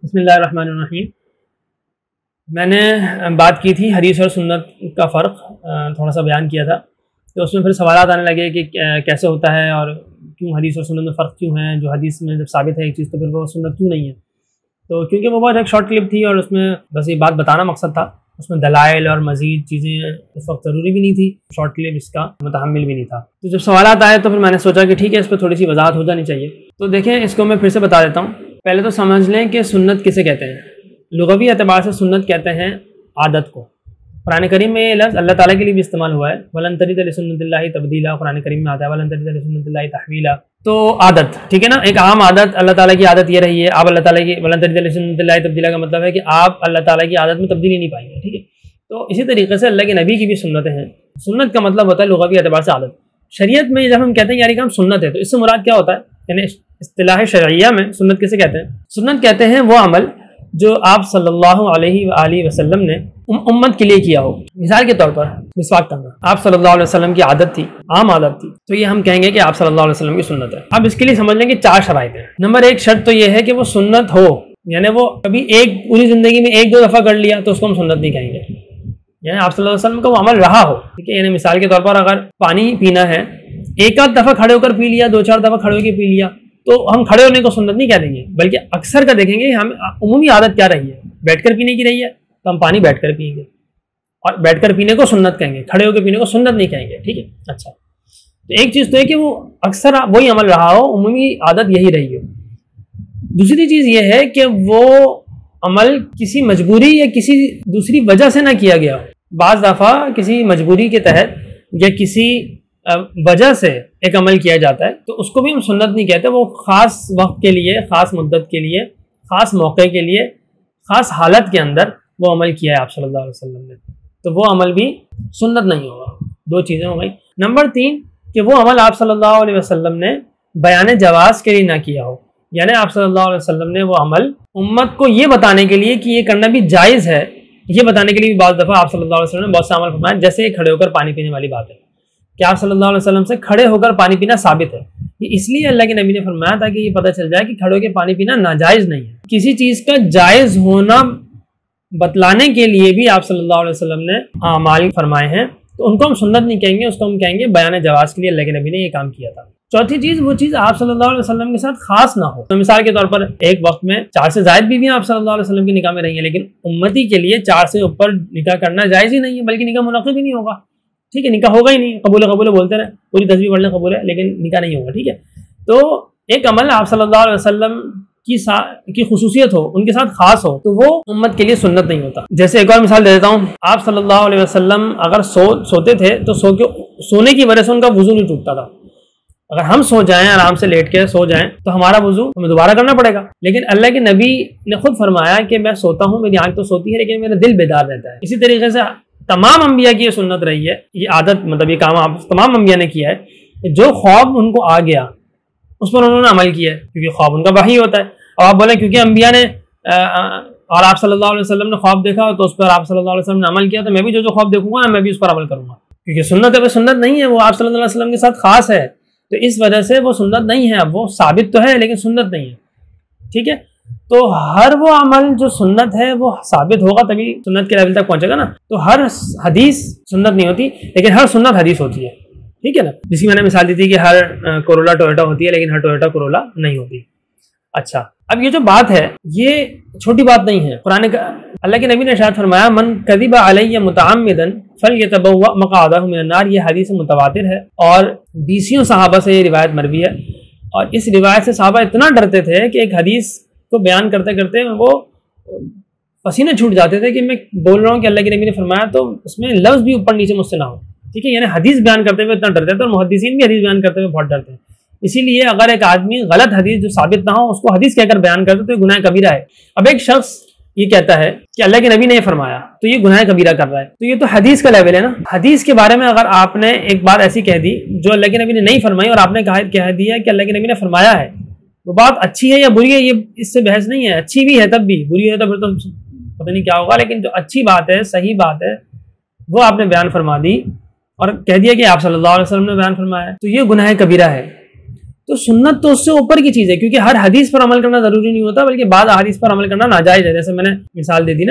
بسم اللہ الرحمن الرحیم۔ میں نے بات کی تھی حدیث اور سنت کا فرق، تھوڑا سا بیان کیا تھا، تو اس میں پھر سوالات آنے لگے کہ کیسے ہوتا ہے اور کیوں حدیث اور سنت میں فرق کیوں ہے، جو حدیث میں جب ثابت ہے ایک چیز تو پھر وہ سنت کیوں نہیں ہے۔ تو کیونکہ وہ بہت ایک شارٹ کلپ تھی اور اس میں بس یہ بات بتانا مقصد تھا، اس میں دلائل اور مزید چیزیں اس وقت ضروری بھی نہیں تھی، شارٹ کلپ اس کا متحمل بھی نہیں تھا۔ تو جب سوالات آئے تو پھر میں نے سوچا کہ ٹھیک ہے اس پہ تھوڑی سی وضاحت ہو جانی چاہیے۔ تو دیکھیں اس کو میں پھر سے بتا دیتا ہوں۔ پہلے تو سمجھ لیں کہ سنت کسے کہتے ہیں۔ لغوی اعتبار سے سنت کہتے ہیں عادت کو۔ قرآن کریم میں یہ لفظ اللہ تعالیٰ کے لیے بھی استعمال ہوا ہے، وَلَن تَجِدَ لِسُنَّتِ اللَّهِ تَبْدِيلًا، قرآن کریم میں آتا ہے وَلَن تَجِدَ لِسُنَّتِ اللَّهِ تَحْوِيلًا۔ تو عادت ٹھیک ہے نا، ایک عام عادت، اللہ تعالیٰ کی عادت یہ رہی ہے، آپ اللہ تعالیٰ کی وَلَن تَجِدَ لِسُنَّتِ اللَّهِ تَبْدِيلًا کا مطلب ہے کہ آپ اللہ تعالیٰ کی عادت میں تبدیلی نہیں پائیں گے، ٹھیک ہے۔ تو اسی طریقے سے اللہ کے نبی کی بھی سنتیں ہیں۔ سنت کا مطلب ہوتا ہے لغوی اعتبار سے عادت۔ شریعت میں جب ہم کہتے ہیں یار کہ ہم سنت ہے تو اس سے مراد کیا ہوتا ہے، یعنی اصطلاح شرعیہ میں سنت کسے کہتے ہیں؟ سنت کہتے ہیں وہ عمل جو آپ صلی اللہ علیہ وآلہ وسلم نے امت کے لیے کیا ہو۔ مثال کے طور پر مسواک کرنا آپ صلی اللہ علیہ وسلم کی عادت تھی، عام عادت تھی، تو یہ ہم کہیں گے کہ آپ صلی اللہ علیہ وسلم کی سنت ہے۔ اب اس کے لیے سمجھ لیں کہ 4 شرائط ہیں۔ نمبر 1 شرط تو یہ ہے کہ وہ سنت ہو، یعنی وہ کبھی ایک پوری زندگی میں 1-2 دفعہ کر لیا تو اس کو ہم سنت نہیں کہیں گے، یعنی آپ صلی اللہ علیہ وسلم کا وہ عمل رہا ہو، ٹھیک ہے۔ یعنی مثال کے طور پر اگر پانی پینا ہے، 1-8 دفعہ کھڑے ہو کر پی لیا، 2-4 دفعہ کھڑے ہو کے پی لیا، تو ہم کھڑے ہونے کو سنت نہیں کہہ دیں گے، بلکہ اکثر کا دیکھیں گے ہم عمومی عادت کیا رہی ہے، بیٹھ کر پینے کی رہی ہے تو ہم پانی بیٹھ کر پئیں گے، اور بیٹھ کر پینے کو سنت کہیں گے، کھڑے ہو کے پینے کو سنت نہیں کہیں گے، ٹھیک ہے۔ اچھا، تو ایک چیز تو ہے کہ وہ اکثر وہی عمل رہا ہو، عمومی عادت یہی رہی ہو۔ دوسری چیز یہ ہے کہ وہ عمل کسی مجبوری یا کسی دوسری وجہ سے نہ کیا گیا ہو۔ بعض دفعہ کسی مجبوری کے تحت یا کسی وجہ سے ایک عمل کیا جاتا ہے تو اس کو بھی ہم سنت نہیں کہتے، وہ خاص وقت کے لیے، خاص مدت کے لیے، خاص موقع کے لیے، خاص حالت کے اندر وہ عمل کیا ہے آپ صلی اللہ علیہ وسلم نے، تو وہ عمل بھی سنت نہیں ہوگا۔ 2 چیزیں ہو گئی۔ نمبر 3 کہ وہ عمل آپ صلی اللہ علیہ وسلم نے بیان جواز کے لیے نہ کیا ہو، یعنی آپ صلی اللہ علیہ وسلم نے وہ عمل امت کو یہ بتانے کے لیے کہ یہ کرنا بھی جائز ہے، یہ بتانے کے لیے بھی بعض دفعہ آپ صلی اللہ علیہ وسلم نے بہت سے عمل فرمائے، جیسے کھڑے ہو کر پانی پینے والی بات ہے کہ آپ صلی اللہ علیہ وسلم سے کھڑے ہو کر پانی پینا ثابت ہے۔ یہ اس لیے اللہ کے نبی نے فرمایا تاکہ یہ پتہ چل جائے کہ کھڑے ہو کے پانی پینا ناجائز نہیں ہے۔ کسی چیز کا جائز ہونا بتلانے کے لیے بھی آپ صلی اللہ علیہ وسلم نے اعمال فرمائے ہیں، تو ان کو ہم سنت نہیں کہیں گے، اس کو ہم کہیں گے بیان جواز کے لیے اللہ کے نبی نے یہ کام کیا تھا۔ چوتھی چیز، وہ چیز آپ صلی اللہ علیہ وسلم کے ساتھ خاص نہ ہو۔ تو مثال کے طور پر ایک وقت میں 4 سے زائد بیویاں آپ صلی اللہ علیہ وسلم کی نکاح میں رہی ہیں، لیکن امتی کے لیے 4 سے اوپر نکاح کرنا جائز ہی نہیں ہے، بلکہ نکاح منعقد ہی نہیں ہوگا، ٹھیک ہے، نکاح ہوگا ہی نہیں۔ قبول بولتے رہے، پوری تصویر پڑھ لیں قبول ہے، لیکن نکاح نہیں ہوگا، ٹھیک ہے۔ تو ایک عمل آپ صلی اللہ علیہ وسلم کی خصوصیت ہو، ان کے ساتھ خاص ہو، تو وہ امت کے لیے سنت نہیں ہوتا۔ جیسے ایک اور مثال دے دیتا ہوں، آپ صلی اللہ علیہ وسلم اگر سوتے تھے تو سونے کی وجہ سے ان کا وضو نہیں ٹوٹتا تھا۔ اگر ہم سو جائیں، آرام سے لیٹ کے سو جائیں تو ہمارا وضو ہمیں دوبارہ کرنا پڑے گا، لیکن اللہ کے نبی نے خود فرمایا کہ میں سوتا ہوں، میری آنکھ تو سوتی ہے لیکن میرا دل بیدار رہتا ہے۔ اسی طریقے سے تمام انبیاء کی یہ سنت رہی ہے، یہ عادت، مطلب یہ کام آپ تمام انبیاء نے کیا ہے، جو خواب ان کو آ گیا اس پر انہوں نے عمل کیا ہے، کیونکہ خواب ان کا وحی ہوتا ہے۔ اور آپ بولیں کیونکہ انبیاء نے اور آپ صلی اللہ علیہ وسلم نے خواب دیکھا تو اس پر آپ صلی اللہ علیہ وسلم نے عمل کیا، تو میں بھی جو خواب دیکھوں گا میں بھی اس پر عمل کروں گا، کیونکہ سنت ہے وہ سنت نہیں ہے، وہ آپ صلی اللہ علیہ وسلم کے ساتھ خاص ہے، تو اس وجہ سے وہ سنت نہیں ہے۔ اب وہ ثابت تو ہے لیکن سنت نہیں ہے، ٹھیک ہے۔ تو ہر وہ عمل جو سنت ہے وہ ثابت ہوگا تبھی سنت کے لیول تک پہنچے گا نا۔ تو ہر حدیث سنت نہیں ہوتی، لیکن ہر سنت حدیث ہوتی ہے، ٹھیک ہے نا۔ جس کی میں نے مثال دی تھی کہ ہر کرولا ٹویوٹا ہوتی ہے لیکن ہر ٹویوٹا کرولا نہیں ہوتی۔ اچھا، اب یہ جو بات ہے یہ چھوٹی بات نہیں ہے۔ قرآن کا اللہ کے نبی نے ارشاد فرمایا من کذب علی متعمدا فلیتبوأ مقعدہ من النار، یہ حدیث متواتر ہے اور 20 صحابہ سے یہ روایت مروی ہے، اور اس روایت سے صحابہ اتنا ڈرتے تھے کہ ایک حدیث کو بیان کرتے کرتے وہ پسینے چھوٹ جاتے تھے کہ میں بول رہا ہوں کہ اللہ کے نبی نے فرمایا تو اس میں لفظ بھی اوپر نیچے مجھ سے نہ ہو، ٹھیک ہے۔ یعنی حدیث بیان کرتے ہوئے اتنا ڈرتے تھے، اور محدثین بھی حدیث بیان کرتے ہوئے بہت ڈرتے ہیں۔ اسی لیے اگر ایک آدمی غلط حدیث جو ثابت نہ ہو اس کو حدیث کہہ کر بیان کرتے تو یہ گناہ کبیرہ ہے۔ اب ایک شخص یہ کہتا ہے کہ اللہ کے نبی نے یہ فرمایا تو یہ گناہ کبیرہ کر رہا ہے، تو یہ تو حدیث کا لیول ہے نا۔ حدیث کے بارے میں اگر آپ نے ایک بات ایسی کہہ دی جو اللہ کے نبی نے نہیں فرمائی اور آپ نے کہہ دیا کہ اللہ کے نبی نے فرمایا ہے، وہ بات اچھی ہے یا بری ہے یہ اس سے بحث نہیں ہے، اچھی بھی ہے تب بھی، بری ہے تو پھر تو پتہ نہیں کیا ہوگا، لیکن جو اچھی بات ہے، صحیح بات ہے، وہ آپ نے بیان فرما دی اور کہہ دیا کہ آپ صلی اللہ علیہ وسلم نے بیان فرمایا ہے، تو یہ گناہ کبیرہ ہے۔ تو سنت تو اس سے اوپر کی چیز ہے، کیونکہ ہر حدیث پر عمل کرنا ضروری نہیں ہوتا، بلکہ بعض احادیث پر عمل کرنا ناجائز ہے، جیسے میں نے مثال دے دی نا